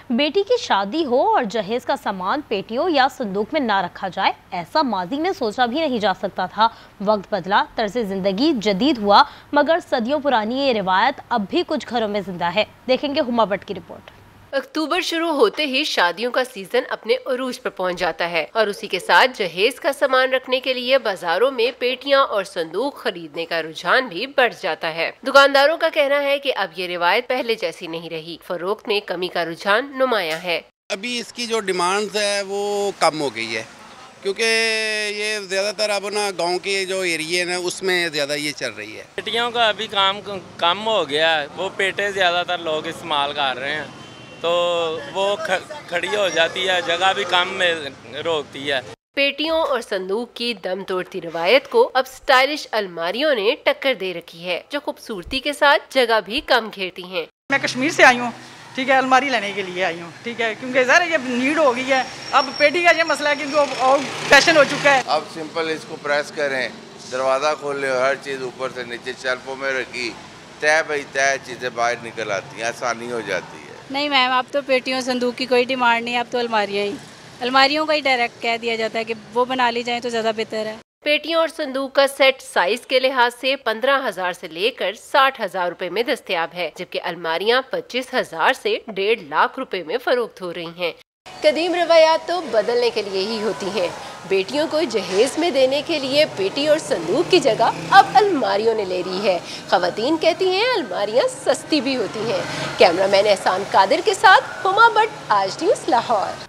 बेटी की शादी हो और जहेज का सामान पेटियों या संदूक में ना रखा जाए, ऐसा माजी में सोचा भी नहीं जा सकता था। वक्त बदला, तर्ज जिंदगी जदीद हुआ, मगर सदियों पुरानी ये रिवायत अब भी कुछ घरों में जिंदा है। देखेंगे हुमा भट्ट की रिपोर्ट। अक्टूबर शुरू होते ही शादियों का सीजन अपने उरूज पर पहुंच जाता है और उसी के साथ जहेज का सामान रखने के लिए बाजारों में पेटियां और संदूक खरीदने का रुझान भी बढ़ जाता है। दुकानदारों का कहना है कि अब ये रिवायत पहले जैसी नहीं रही, फरोख्त में कमी का रुझान नुमाया है। अभी इसकी जो डिमांड्स है वो कम हो गई है, क्योंकि ये ज़्यादातर अब ना गांव के जो एरिया है उसमें ज़्यादा ये चल रही है। पेटियों का अभी काम कम हो गया है, वो पेटे ज़्यादातर लोग इस्तेमाल कर रहे हैं, तो वो खड़ी हो जाती है, जगह भी कम में रोकती है। पेटियों और संदूक की दम तोड़ती रिवायत को अब स्टाइलिश अलमारियों ने टक्कर दे रखी है, जो खूबसूरती के साथ जगह भी कम घेरती हैं। मैं कश्मीर से आई हूँ, ठीक है, अलमारी लेने के लिए आई हूँ, ठीक है, क्योंकि ज़रा ये नीड हो गई है। अब पेटी का ये मसला है क्योंकि और फैशन हो चुका है। अब सिंपल इसको प्रेस करें, दरवाज़ा खोले, हर चीज़ ऊपर से नीचे शेल्फों में रखी, तय बाई तय चीज़ें बाहर निकल आती हैं, आसानी हो जाती है। नहीं मैम, अब तो पेटियों संदूक की कोई डिमांड नहीं है, अब तो अलमारियों का ही डायरेक्ट कह दिया जाता है कि वो बना ली जाए तो ज़्यादा बेहतर है। पेटियों और संदूक का सेट साइज के लिहाज से 15,000 से लेकर 60,000 रुपए में दस्तयाब है, जबकि अलमारियां 25,000 से 1.5 लाख रुपए में फरोख्त हो रही हैं। कदीम रवायात तो बदलने के लिए ही होती हैं। बेटियों को जहेज में देने के लिए पेटी और संदूक की जगह अब अलमारियों ने ले ली है। खवातीन कहती हैं अलमारियां सस्ती भी होती हैं। कैमरामैन एहसान कादिर के साथ हुमा भट्ट, आज न्यूज़, लाहौर।